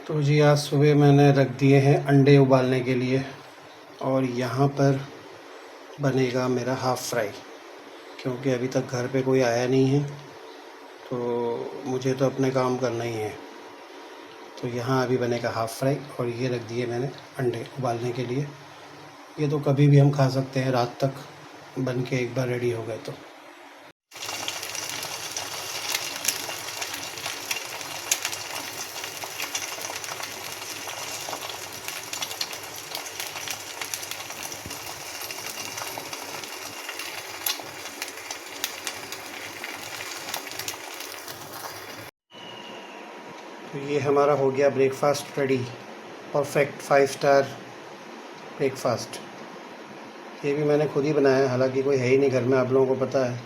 तो जी आज सुबह मैंने रख दिए हैं अंडे उबालने के लिए और यहाँ पर बनेगा मेरा हाफ़ फ्राई, क्योंकि अभी तक घर पे कोई आया नहीं है तो मुझे तो अपने काम करना ही है। तो यहाँ अभी बनेगा हाफ़ फ्राई और ये रख दिए मैंने अंडे उबालने के लिए। ये तो कभी भी हम खा सकते हैं, रात तक बन के एक बार रेडी हो गए तो। तो ये हमारा हो गया breakfast ready, perfect 5 star breakfast. ये भी मैंने खुद ही बनाया है, हालांकि कोई है ही नहीं घर में, आप लोगों को पता है।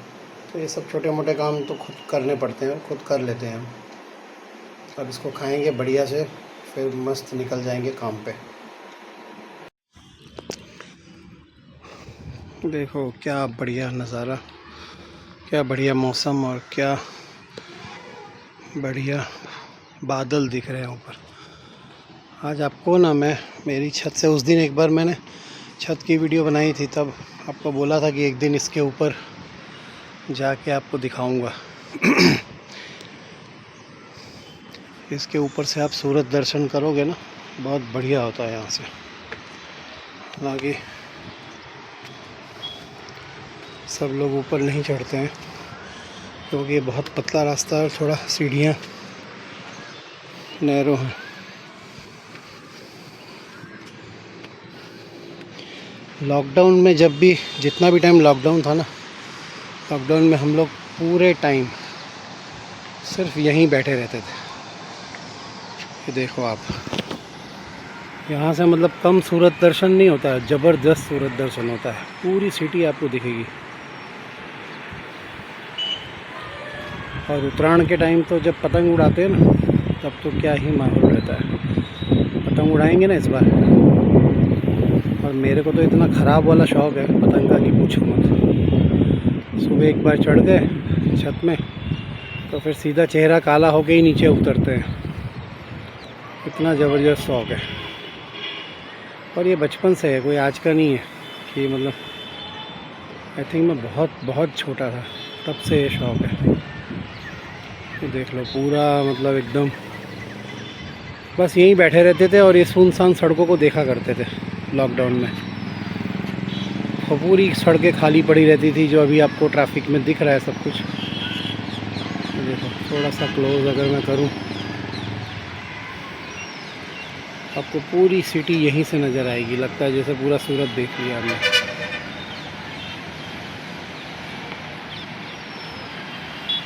तो ये सब छोटे मोटे काम तो खुद करने पड़ते हैं, खुद कर लेते हैं हम। अब इसको खाएंगे बढ़िया से, फिर मस्त निकल जाएंगे काम पे। देखो क्या बढ़िया नज़ारा, क्या बढ़िया मौसम और क्या बढ़िया बादल दिख रहे हैं ऊपर। आज आपको ना मैं मेरी छत से, उस दिन एक बार मैंने छत की वीडियो बनाई थी, तब आपको बोला था कि एक दिन इसके ऊपर जाके आपको दिखाऊंगा। इसके ऊपर से आप सूरज दर्शन करोगे ना, बहुत बढ़िया होता है यहाँ से। हालांकि सब लोग ऊपर नहीं चढ़ते हैं क्योंकि ये बहुत पतला रास्ता है, थोड़ा सीढ़ियाँ नैरो हैं। लॉकडाउन में जब भी, जितना भी टाइम लॉकडाउन था ना, लॉकडाउन में हम लोग पूरे टाइम सिर्फ यहीं बैठे रहते थे। ये देखो आप, यहाँ से मतलब कम सूरज दर्शन नहीं होता है, ज़बरदस्त सूरज दर्शन होता है। पूरी सिटी आपको दिखेगी। और उत्तरायण के टाइम तो जब पतंग उड़ाते हैं ना, तब तो क्या ही माहौल रहता है। पतंग उड़ाएंगे ना इस बार, और मेरे को तो इतना ख़राब वाला शौक़ है पतंग का कि पूछो मत। सुबह एक बार चढ़ गए छत में तो फिर सीधा चेहरा काला होके ही नीचे उतरते हैं। इतना ज़बरदस्त शौक़ है, और ये बचपन से है, कोई आज का नहीं है कि मतलब, आई थिंक मैं बहुत छोटा था तब से ये शौक़ है। ये देख लो पूरा मतलब एकदम बस यहीं बैठे रहते थे और ये सुनसान सड़कों को देखा करते थे लॉकडाउन में। और पूरी सड़कें खाली पड़ी रहती थी, जो अभी आपको ट्रैफिक में दिख रहा है सब कुछ। देखो थोड़ा सा क्लोज अगर मैं करूं, आपको पूरी सिटी यहीं से नज़र आएगी। लगता है जैसे पूरा सूरत देख लिया हमने।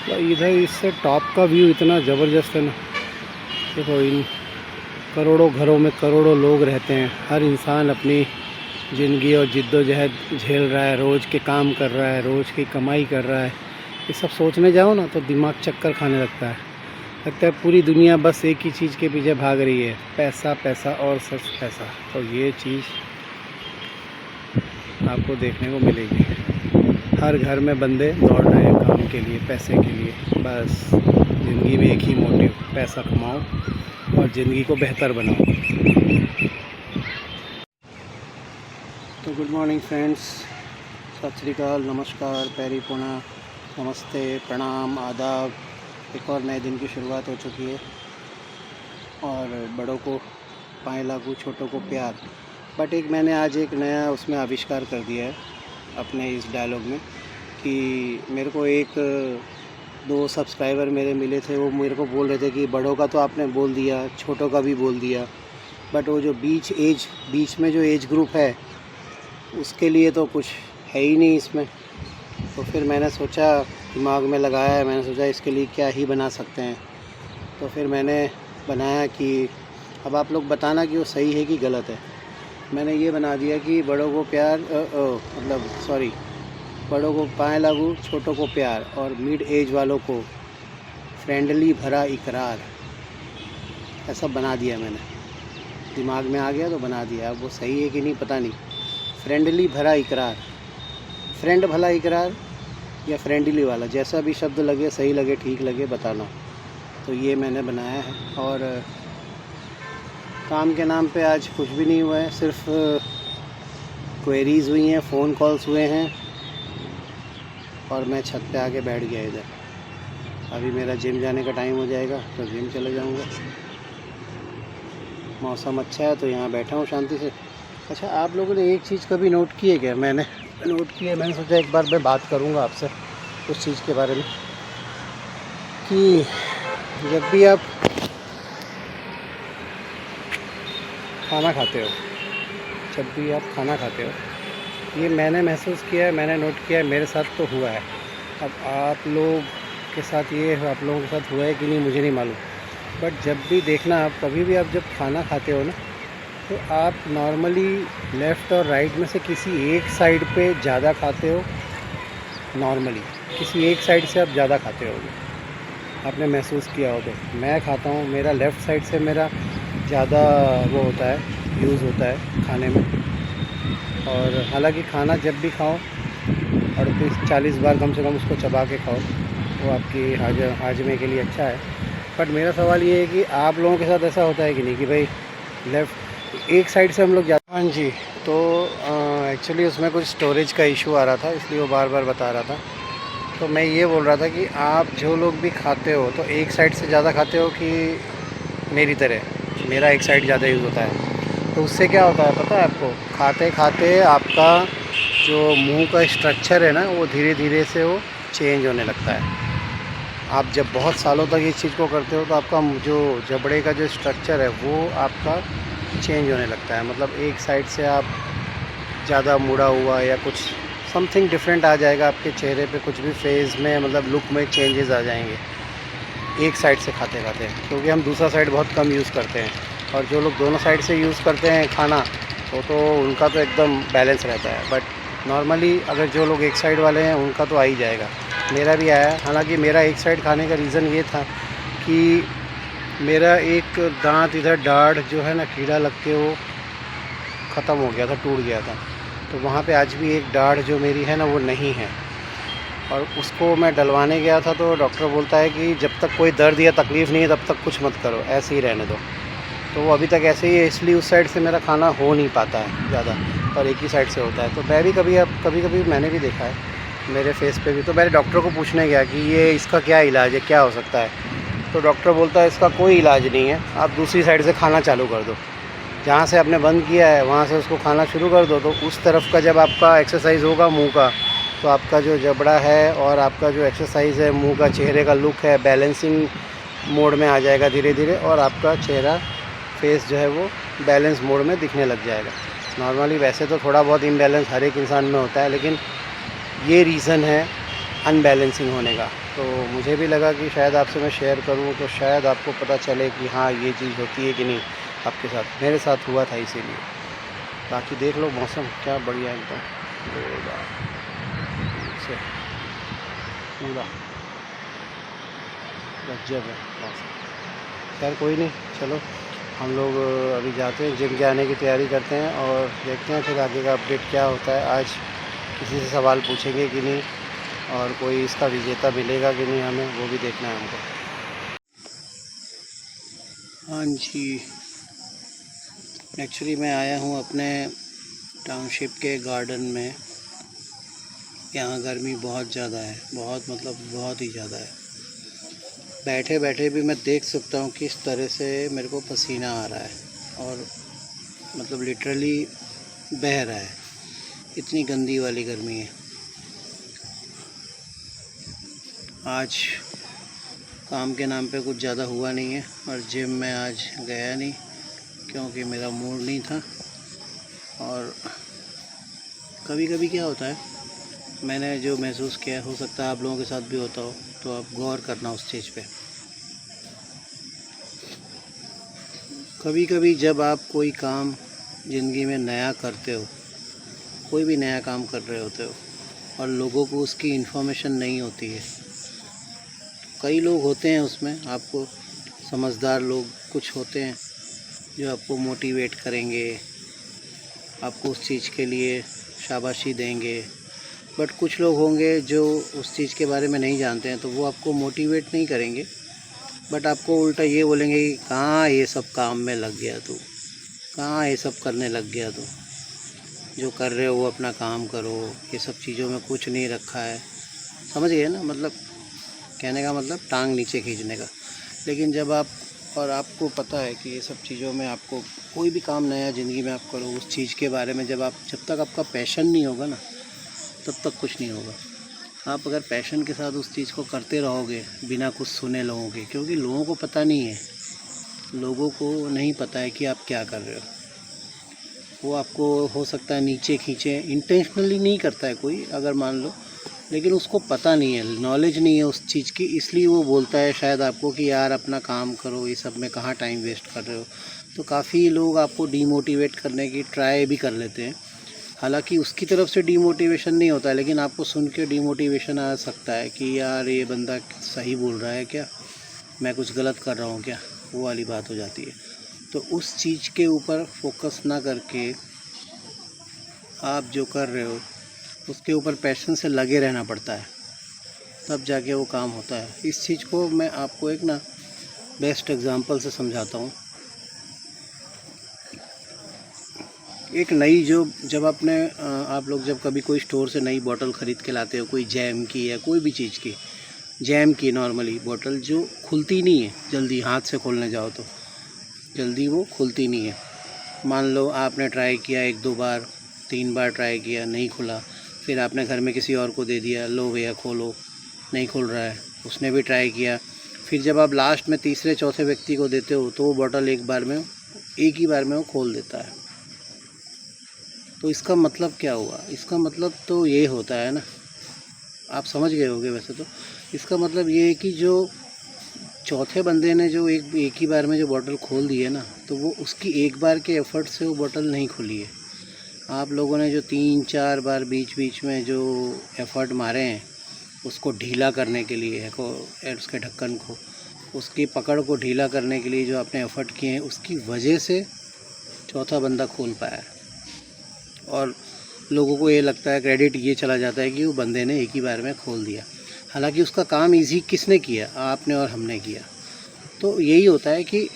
तो इधर इससे टॉप का व्यू इतना ज़बरदस्त है ना। देखो इन करोड़ों घरों में करोड़ों लोग रहते हैं, हर इंसान अपनी ज़िंदगी और जिद्दोजहद झेल रहा है, रोज़ के काम कर रहा है, रोज़ की कमाई कर रहा है। ये सब सोचने जाओ ना तो दिमाग चक्कर खाने लगता है। लगता है पूरी दुनिया बस एक ही चीज़ के पीछे भाग रही है, पैसा पैसा और सिर्फ पैसा। तो ये चीज़ आपको देखने को मिलेगी। हर घर में बंदे दौड़ रहे हैं काम के लिए, पैसे के लिए। बस ज़िंदगी में एक ही मोटिव, पैसा कमाओ और ज़िंदगी को बेहतर बनाओ। तो गुड मॉर्निंग फ्रेंड्स, सत श्री अकाल, नमस्कार, पैरी पुणा, नमस्ते, प्रणाम, आदाब। एक और नए दिन की शुरुआत हो चुकी है और बड़ों को पाए लागू, छोटों को प्यार। बट एक मैंने आज एक नया उसमें आविष्कार कर दिया है अपने इस डायलॉग में, कि मेरे को एक 2 सब्सक्राइबर मेरे मिले थे, वो मेरे को बोल रहे थे कि बड़ों का तो आपने बोल दिया, छोटों का भी बोल दिया, बट वो जो बीच में जो एज ग्रुप है उसके लिए तो कुछ है ही नहीं इसमें। तो फिर मैंने सोचा, दिमाग में लगाया, मैंने सोचा इसके लिए क्या ही बना सकते हैं। तो फिर मैंने बनाया कि अब आप लोग बताना कि वो सही है कि गलत है। मैंने ये बना दिया कि बड़ों को प्यार बड़ों को पाए लागू, छोटों को प्यार, और मिड एज वालों को फ्रेंडली भरा इकरार। ऐसा बना दिया मैंने, दिमाग में आ गया तो बना दिया। अब वो सही है कि नहीं पता नहीं। फ्रेंडली भरा इकरार, फ्रेंड भला इकरार या फ्रेंडली वाला, जैसा भी शब्द लगे, सही लगे, ठीक लगे, बताना। तो ये मैंने बनाया है। और काम के नाम पे आज कुछ भी नहीं हुआ है, सिर्फ क्वेरीज़ हुई हैं, फ़ोन कॉल्स हुए हैं और मैं छत पे आके बैठ गया इधर। अभी मेरा जिम जाने का टाइम हो जाएगा तो जिम चले जाऊंगा। मौसम अच्छा है तो यहाँ बैठा हूँ शांति से। अच्छा, आप लोगों ने एक चीज़ कभी नोट की है क्या? मैंने नोट की है, मैंने सोचा एक बार मैं बात करूँगा आपसे उस चीज़ के बारे में कि जब भी आप खाना खाते हो, ये मैंने महसूस किया है, मैंने नोट किया है, मेरे साथ तो हुआ है। अब आप लोगों के साथ हुआ है कि नहीं मुझे नहीं मालूम, बट जब भी देखना, आप कभी भी आप जब खाना खाते हो ना, तो आप नॉर्मली लेफ़्ट और राइट में से किसी एक साइड पे ज़्यादा खाते हो। नॉर्मली किसी एक साइड से आप ज़्यादा खाते होगे, आपने महसूस किया हो तो। मैं खाता हूँ, मेरा लेफ़्ट साइड से मेरा ज़्यादा वो होता है, यूज़ होता है खाने में। और हालांकि खाना जब भी खाओ 38-40 बार कम से कम उसको चबा के खाओ, वो आपकी हाजमे के लिए अच्छा है। बट मेरा सवाल ये है कि आप लोगों के साथ ऐसा होता है कि नहीं कि भाई लेफ़्ट एक साइड से हम लोग ज़्यादा। हाँ जी, तो एक्चुअली उसमें कुछ स्टोरेज का इशू आ रहा था, इसलिए वो बार बार बता रहा था। तो मैं ये बोल रहा था कि आप जो लोग भी खाते हो तो एक साइड से ज़्यादा खाते हो कि मेरी तरह? मेरा एक साइड ज़्यादा यूज़ होता है। तो उससे क्या होता है पता है आपको? खाते खाते आपका जो मुंह का स्ट्रक्चर है ना, वो धीरे धीरे से वो चेंज होने लगता है। आप जब बहुत सालों तक इस चीज़ को करते हो तो आपका जो जबड़े का जो स्ट्रक्चर है वो आपका चेंज होने लगता है। मतलब एक साइड से आप ज़्यादा मुड़ा हुआ या कुछ समथिंग डिफरेंट आ जाएगा आपके चेहरे पे, कुछ भी फेस में, मतलब लुक में चेंजेस आ जाएंगे एक साइड से खाते खाते, क्योंकि हम दूसरा साइड बहुत कम यूज़ करते हैं। और जो लोग दोनों साइड से यूज़ करते हैं खाना, तो उनका तो एकदम बैलेंस रहता है। बट नॉर्मली अगर जो लोग एक साइड वाले हैं उनका तो आ ही जाएगा। मेरा भी आया। हालांकि मेरा एक साइड खाने का रीज़न ये था कि मेरा एक दांत इधर दाढ़ जो है ना, कीड़ा लग के वो ख़त्म हो गया था, टूट गया था। तो वहाँ पे आज भी एक दाढ़ जो मेरी है ना वो नहीं है, और उसको मैं डलवाने गया था तो डॉक्टर बोलता है कि जब तक कोई दर्द या तकलीफ़ नहीं है तब तक कुछ मत करो, ऐसे ही रहने दो। तो वो अभी तक ऐसे ही है, इसलिए उस साइड से मेरा खाना हो नहीं पाता है ज़्यादा, और एक ही साइड से होता है। तो मैं भी कभी मैंने भी देखा है मेरे फेस पे भी। तो मैंने डॉक्टर को पूछने गया कि ये इसका क्या इलाज है, क्या हो सकता है? तो डॉक्टर बोलता है इसका कोई इलाज नहीं है, आप दूसरी साइड से खाना चालू कर दो। जहाँ से आपने बंद किया है वहाँ से उसको खाना शुरू कर दो। तो उस तरफ का जब आपका एक्सरसाइज होगा मुंह का, तो आपका जो जबड़ा है और आपका जो एक्सरसाइज है मुंह का, चेहरे का लुक है, बैलेंसिंग मोड में आ जाएगा धीरे धीरे, और आपका चेहरा फेस जो है वो बैलेंस मोड में दिखने लग जाएगा। नॉर्मली वैसे तो थोड़ा बहुत इम्बैलेंस हर एक इंसान में होता है, लेकिन ये रीज़न है अनबैलेंसिंग होने का। तो मुझे भी लगा कि शायद आपसे मैं शेयर करूं तो शायद आपको पता चले कि हाँ ये चीज़ होती है कि नहीं आपके साथ। मेरे साथ हुआ था इसीलिए। बाकी देख लो मौसम क्या बढ़िया है एकदम, से पूरा गजब है मौसम। खैर कोई नहीं, चलो हम लोग अभी जाते हैं, जिम जाने की तैयारी करते हैं और देखते हैं फिर आगे का अपडेट क्या होता है। आज किसी से सवाल पूछेंगे कि नहीं, और कोई इसका विजेता मिलेगा कि नहीं, हमें वो भी देखना है हमको। हाँ जी, एक्चुअली मैं आया हूँ अपने टाउनशिप के गार्डन में। यहाँ गर्मी बहुत ज़्यादा है, बहुत मतलब बहुत ही ज़्यादा है। बैठे बैठे भी मैं देख सकता हूँ किस तरह से मेरे को पसीना आ रहा है, और मतलब लिटरली बह रहा है, इतनी गंदी वाली गर्मी है। आज काम के नाम पे कुछ ज़्यादा हुआ नहीं है, और जिम में आज गया नहीं क्योंकि मेरा मूड नहीं था। और कभी कभी क्या होता है, मैंने जो महसूस किया, हो सकता है आप लोगों के साथ भी होता हो, तो आप गौर करना उस चीज़ पे। कभी कभी जब आप कोई काम ज़िंदगी में नया करते हो, कोई भी नया काम कर रहे होते हो, और लोगों को उसकी इन्फॉर्मेशन नहीं होती है। कई लोग होते हैं उसमें, आपको समझदार लोग कुछ होते हैं जो आपको मोटिवेट करेंगे, आपको उस चीज़ के लिए शाबाशी देंगे। बट कुछ लोग होंगे जो उस चीज़ के बारे में नहीं जानते हैं, तो वो आपको मोटिवेट नहीं करेंगे, बट आपको उल्टा ये बोलेंगे कि कहाँ ये सब काम में लग गया तू, कहाँ ये सब करने लग गया? तो जो कर रहे हो वो अपना काम करो, ये सब चीज़ों में कुछ नहीं रखा है। समझ गए ना? मतलब कहने का मतलब टांग नीचे खींचने का। लेकिन जब आप और आपको पता है कि ये सब चीज़ों में आपको कोई भी काम नया ज़िंदगी में आप करो, उस चीज़ के बारे में जब तक आपका पैशन नहीं होगा ना, तब तक कुछ नहीं होगा। आप अगर पैशन के साथ उस चीज़ को करते रहोगे बिना कुछ सुने लोगों के, क्योंकि लोगों को पता नहीं है, लोगों को नहीं पता है कि आप क्या कर रहे हो। वो आपको हो सकता है नीचे खींचे, इंटेंशनली नहीं करता है कोई, अगर मान लो, लेकिन उसको पता नहीं है, नॉलेज नहीं है उस चीज़ की, इसलिए वो बोलता है शायद आपको कि यार अपना काम करो, ये सब में कहाँ टाइम वेस्ट कर रहे हो। तो काफ़ी लोग आपको डीमोटिवेट करने की ट्राई भी कर लेते हैं, हालांकि उसकी तरफ से डीमोटिवेशन नहीं होता है, लेकिन आपको सुन के डीमोटिवेशन आ सकता है कि यार ये बंदा सही बोल रहा है क्या, मैं कुछ गलत कर रहा हूँ क्या, वो वाली बात हो जाती है। तो उस चीज़ के ऊपर फोकस ना करके आप जो कर रहे हो उसके ऊपर पैशन से लगे रहना पड़ता है, तब जाके वो काम होता है। इस चीज़ को मैं आपको एक ना बेस्ट एग्जांपल से समझाता हूँ। एक नई जब आप लोग जब कभी कोई स्टोर से नई बोतल ख़रीद के लाते हो, कोई जैम की या कोई भी चीज़ की, जैम की नॉर्मली बोतल जो खुलती नहीं है जल्दी, हाथ से खोलने जाओ तो जल्दी वो खुलती नहीं है। मान लो आपने ट्राई किया 1-2 बार, 3 बार ट्राई किया, नहीं खुला, फिर आपने घर में किसी और को दे दिया, लो भैया खोलो, नहीं खुल रहा है, उसने भी ट्राई किया, फिर जब आप लास्ट में तीसरे चौथे व्यक्ति को देते हो तो वो बोतल एक ही बार में वो खोल देता है। तो इसका मतलब क्या हुआ? इसका मतलब तो ये होता है ना, आप समझ गए होंगे वैसे तो। इसका मतलब ये है कि जो चौथे बंदे ने जो एक ही बार में जो बोतल खोल दी है ना, तो वो उसकी एक बार के एफ़र्ट से वो बोतल नहीं खुली है। आप लोगों ने जो 3-4 बार बीच बीच में जो एफ़र्ट मारे हैं उसको ढीला करने के लिए, उसके ढक्कन को, उसकी पकड़ को ढीला करने के लिए जो आपने एफ़र्ट किए हैं, उसकी वजह से चौथा बंदा खोल पाया है। और लोगों को ये लगता है, क्रेडिट ये चला जाता है कि वो बंदे ने एक ही बार में खोल दिया, हालांकि उसका काम इजी किसने किया? आपने और हमने किया। तो यही होता है कि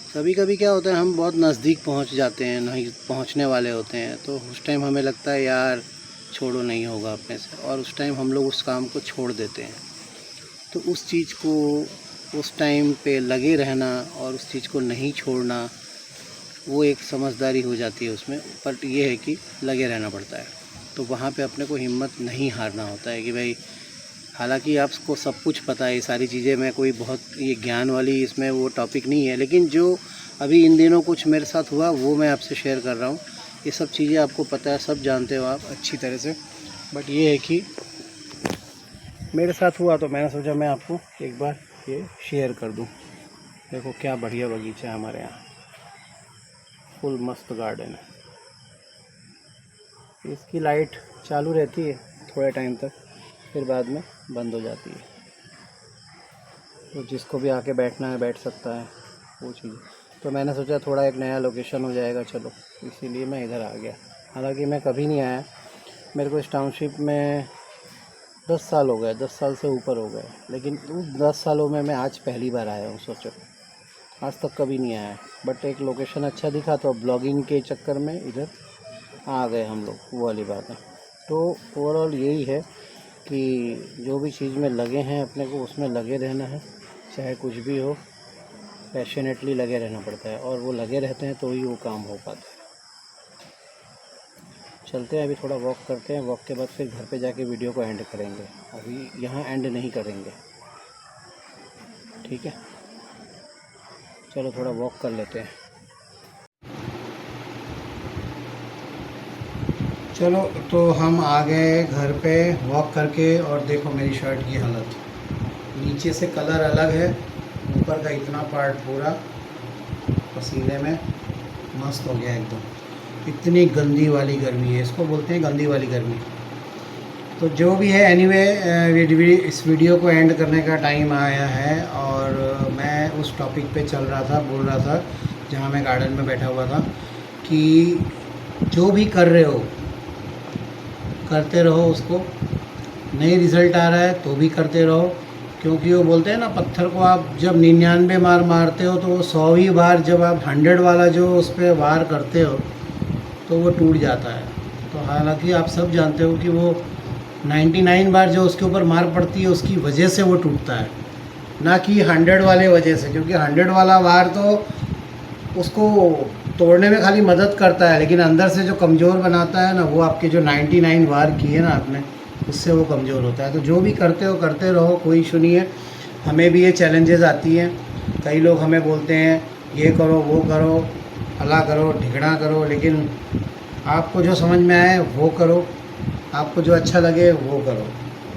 कभी कभी क्या होता है, हम बहुत नज़दीक पहुंच जाते हैं, नहीं पहुंचने वाले होते हैं, तो उस टाइम हमें लगता है यार छोड़ो, नहीं होगा अपने से, और उस टाइम हम लोग उस काम को छोड़ देते हैं। तो उस चीज़ को उस टाइम पे लगे रहना और उस चीज़ को नहीं छोड़ना, वो एक समझदारी हो जाती है उसमें। पर ये है कि लगे रहना पड़ता है, तो वहाँ पे अपने को हिम्मत नहीं हारना होता है कि भाई, हालांकि आपको सब कुछ पता है, ये सारी चीज़ें, मैं कोई बहुत ये ज्ञान वाली इसमें वो टॉपिक नहीं है, लेकिन जो अभी इन दिनों कुछ मेरे साथ हुआ वो मैं आपसे शेयर कर रहा हूँ। ये सब चीज़ें आपको पता है, सब जानते हो आप अच्छी तरह से, बट ये है कि मेरे साथ हुआ तो मैंने सोचा मैं आपको एक बार ये शेयर कर दूँ। देखो क्या बढ़िया बगीचा है हमारे यहाँ, फुल मस्त गार्डन है। इसकी लाइट चालू रहती है थोड़े टाइम तक, फिर बाद में बंद हो जाती है, तो जिसको भी आके बैठना है बैठ सकता है, वो चीज़। तो मैंने सोचा थोड़ा एक नया लोकेशन हो जाएगा, चलो इसीलिए मैं इधर आ गया। हालांकि मैं कभी नहीं आया, मेरे को इस टाउनशिप में 10 साल हो गए, 10 साल से ऊपर हो गए, लेकिन उन 10 सालों में मैं आज पहली बार आया हूँ। सोचो, आज तक कभी नहीं आया, बट एक लोकेशन अच्छा दिखा तो ब्लॉगिंग के चक्कर में इधर आ गए हम लोग, वो वाली बात है। तो ओवरऑल यही है कि जो भी चीज़ में लगे हैं अपने को उसमें लगे रहना है, चाहे कुछ भी हो, पैशनेटली लगे रहना पड़ता है, और वो लगे रहते हैं तो ही वो काम हो पाता है। चलते हैं, अभी थोड़ा वॉक करते हैं, वॉक के बाद फिर घर पे जाके वीडियो को एंड करेंगे, अभी यहाँ एंड नहीं करेंगे, ठीक है? चलो थोड़ा वॉक कर लेते हैं। चलो तो हम आ गए घर पे वॉक करके, और देखो मेरी शर्ट की हालत, नीचे से कलर अलग है, ऊपर का इतना पार्ट पूरा पसीने में मस्त हो गया एकदम। इतनी गंदी वाली गर्मी है, इसको बोलते हैं गंदी वाली गर्मी। तो जो भी है, एनीवे इस वीडियो को एंड करने का टाइम आया है, और मैं उस टॉपिक पे बोल रहा था जहाँ मैं गार्डन में बैठा हुआ था, कि जो भी कर रहे हो करते रहो उसको, नहीं रिज़ल्ट आ रहा है तो भी करते रहो, क्योंकि वो बोलते हैं ना, पत्थर को आप जब 99 बार मारते हो तो वो 100वीं बार जब आप 100 वाला जो उस पर वार करते हो तो वो टूट जाता है। तो हालांकि आप सब जानते हो कि वो 99 बार जो उसके ऊपर मार पड़ती है उसकी वजह से वो टूटता है, ना कि 100 वाले वजह से। क्योंकि 100 वाला वार तो उसको तोड़ने में खाली मदद करता है, लेकिन अंदर से जो कमज़ोर बनाता है ना, वो आपके जो 99 वार किए ना आपने, उससे वो कमज़ोर होता है। तो जो भी करते हो करते रहो, कोई इशू नहीं है। हमें भी ये चैलेंजेस आती हैं, कई लोग हमें बोलते हैं ये करो वो करो, फला करो ढिकड़ा करो, लेकिन आपको जो समझ में आए वो करो, आपको जो अच्छा लगे वो करो,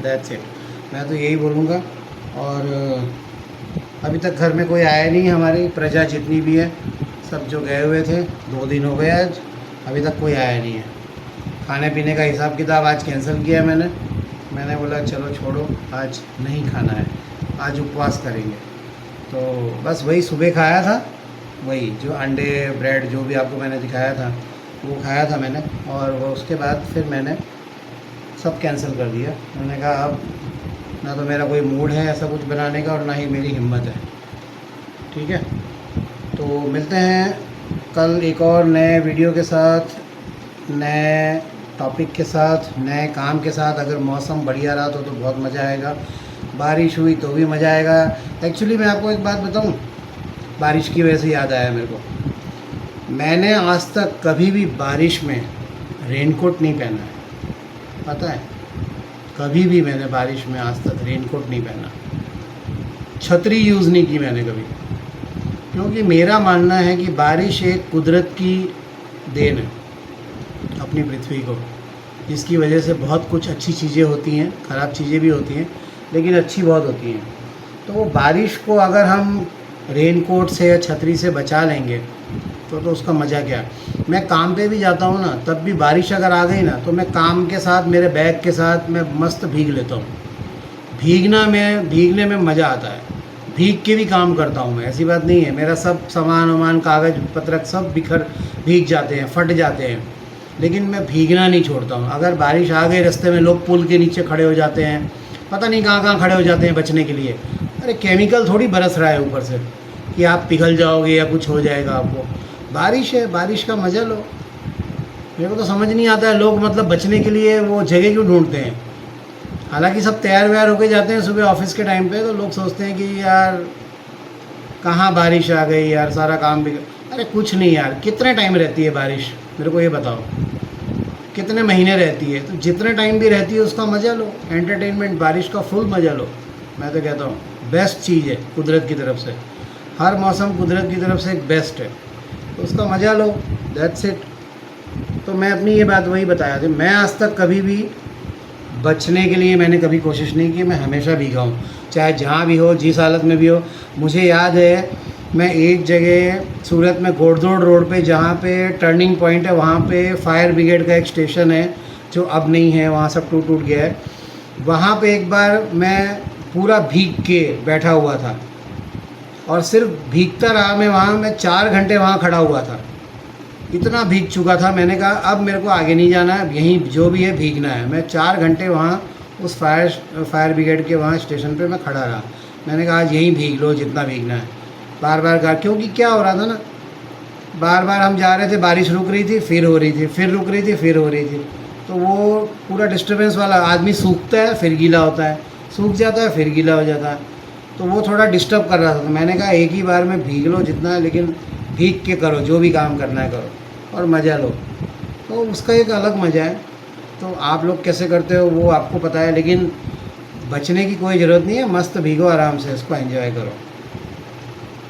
दैट्स इट। मैं तो यही बोलूँगा। और अभी तक घर में कोई आया नहीं, हमारी प्रजा जितनी भी है सब जो गए हुए थे, 2 दिन हो गए आज, अभी तक कोई आया नहीं है। खाने पीने का हिसाब किताब आज कैंसिल किया मैंने बोला चलो छोड़ो, आज नहीं खाना है, आज उपवास करेंगे। तो बस वही सुबह खाया था, वही जो अंडे ब्रेड जो भी आपको मैंने दिखाया था वो खाया था मैंने, और वो उसके बाद फिर मैंने सब कैंसिल कर दिया। मैंने कहा अब ना तो मेरा कोई मूड है ऐसा कुछ बनाने का और ना ही मेरी हिम्मत है। ठीक है, तो मिलते हैं कल एक और नए वीडियो के साथ, नए टॉपिक के साथ, नए काम के साथ। अगर मौसम बढ़िया रहा तो बहुत मज़ा आएगा, बारिश हुई तो भी मज़ा आएगा। एक्चुअली मैं आपको एक बात बताऊं, बारिश की वजह से याद आया मेरे को, मैंने आज तक कभी भी बारिश में रेनकोट नहीं पहना है, पता है? कभी भी मैंने बारिश में आज तक रेनकोट नहीं पहना, छतरी यूज़ नहीं की मैंने कभी। क्योंकि मेरा मानना है कि बारिश एक कुदरत की देन है अपनी पृथ्वी को, जिसकी वजह से बहुत कुछ अच्छी चीज़ें होती हैं, ख़राब चीज़ें भी होती हैं, लेकिन अच्छी बहुत होती हैं। तो वो बारिश को अगर हम रेनकोट से या छतरी से बचा लेंगे तो उसका मज़ा क्या। मैं काम पे भी जाता हूँ ना, तब भी बारिश अगर आ गई ना तो मैं काम के साथ, मेरे बैग के साथ मैं मस्त भीग लेता हूँ। भीगने में मज़ा आता है, भीग के भी काम करता हूँ मैं, ऐसी बात नहीं है। मेरा सब सामान वामान कागज़ पत्रक सब भीग जाते हैं, फट जाते हैं, लेकिन मैं भीगना नहीं छोड़ता हूँ। अगर बारिश आ गई रास्ते में, लोग पुल के नीचे खड़े हो जाते हैं, पता नहीं कहाँ कहाँ खड़े हो जाते हैं बचने के लिए। अरे केमिकल थोड़ी बरस रहा है ऊपर से कि आप पिघल जाओगे या कुछ हो जाएगा आपको। बारिश है, बारिश का मज़ा लो। मेरे को तो समझ नहीं आता है लोग मतलब बचने के लिए वो जगह क्यों ढूंढते हैं। हालांकि सब तैयार व्यार होके जाते हैं सुबह ऑफिस के टाइम पे, तो लोग सोचते हैं कि यार कहाँ बारिश आ गई यार, सारा काम भी। अरे कुछ नहीं यार, कितने टाइम रहती है बारिश, मेरे को ये बताओ, कितने महीने रहती है? तो जितने टाइम भी रहती है उसका मज़ा लो, एंटरटेनमेंट, बारिश का फुल मज़ा लो। मैं तो कहता हूँ बेस्ट चीज़ है कुदरत की तरफ से, हर मौसम कुदरत की तरफ से एक बेस्ट है, तो उसका मज़ा लो, दैट्स इट। तो मैं अपनी ये बात वही बताया थी, मैं आज तक कभी भी बचने के लिए मैंने कभी कोशिश नहीं की, मैं हमेशा भीगा हूँ, चाहे जहाँ भी हो, जिस हालत में भी हो। मुझे याद है मैं एक जगह सूरत में घोड़दौड़ रोड पे, जहाँ पे टर्निंग पॉइंट है, वहाँ पे फायर ब्रिगेड का एक स्टेशन है जो अब नहीं है, वहाँ सब टूट गया है। वहाँ पे एक बार मैं पूरा भीग के बैठा हुआ था और सिर्फ भीगता रहा मैं 4 घंटे वहाँ खड़ा हुआ था, इतना भीग चुका था। मैंने कहा अब मेरे को आगे नहीं जाना है, यहीं जो भी है भीगना है। मैं 4 घंटे वहाँ उस फायर ब्रिगेड के वहाँ स्टेशन पे मैं खड़ा रहा। मैंने कहा आज यहीं भीग लो जितना भीगना है। बार बार कहा, क्योंकि क्या हो रहा था ना, बार बार हम जा रहे थे, बारिश रुक रही थी फिर हो रही थी, फिर रुक रही थी फिर हो रही थी, तो वो पूरा डिस्टर्बेंस वाला, आदमी सूखता है फिर गीला होता है, सूख जाता है फिर गीला हो जाता है, तो वो थोड़ा डिस्टर्ब कर रहा था। तो मैंने कहा एक ही बार में भीग लो जितना है, लेकिन भीग के करो, जो भी काम करना है करो और मज़ा लो, तो उसका एक अलग मज़ा है। तो आप लोग कैसे करते हो वो आपको पता है, लेकिन बचने की कोई ज़रूरत नहीं है, मस्त भीगो आराम से, इसको एंजॉय करो।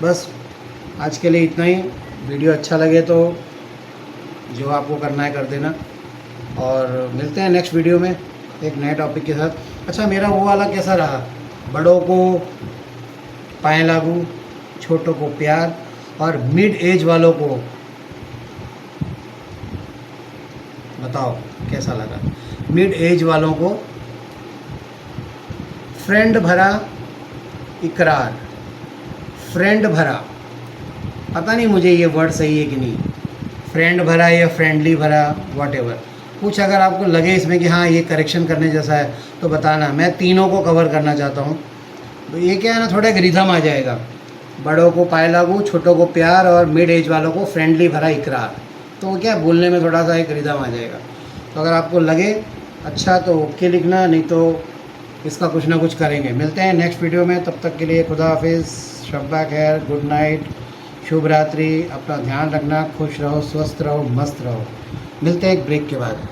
बस आज के लिए इतना ही। वीडियो अच्छा लगे तो जो आपको करना है कर देना, और मिलते हैं नेक्स्ट वीडियो में एक नए टॉपिक के साथ। अच्छा, मेरा वो वाला कैसा रहा, बड़ों को पाए लागू, छोटों को प्यार, और मिड एज वालों को बताओ कैसा लगा। मिड एज वालों को फ्रेंड भरा इकरार, फ्रेंड भरा, पता नहीं मुझे ये वर्ड सही है कि नहीं, फ्रेंड भरा या फ्रेंडली भरा, वॉटेवर, कुछ अगर आपको लगे इसमें कि हाँ ये करेक्शन करने जैसा है तो बताना। मैं तीनों को कवर करना चाहता हूँ, तो ये क्या है ना, थोड़ा एक रिदम आ जाएगा, बड़ों को पाए लागू, छोटों को प्यार और मिड एज वालों को फ्रेंडली भरा इकरार। तो क्या बोलने में थोड़ा सा एक रिदम आ जाएगा। तो अगर आपको लगे अच्छा तो ओके लिखना, नहीं तो इसका कुछ ना कुछ करेंगे। मिलते हैं नेक्स्ट वीडियो में, तब तक के लिए खुदा हाफिज़, शब्बा खैर, गुड नाइट, शुभ रात्रि। अपना ध्यान रखना, खुश रहो, स्वस्थ रहो, मस्त रहो। मिलते हैं एक ब्रेक के बाद।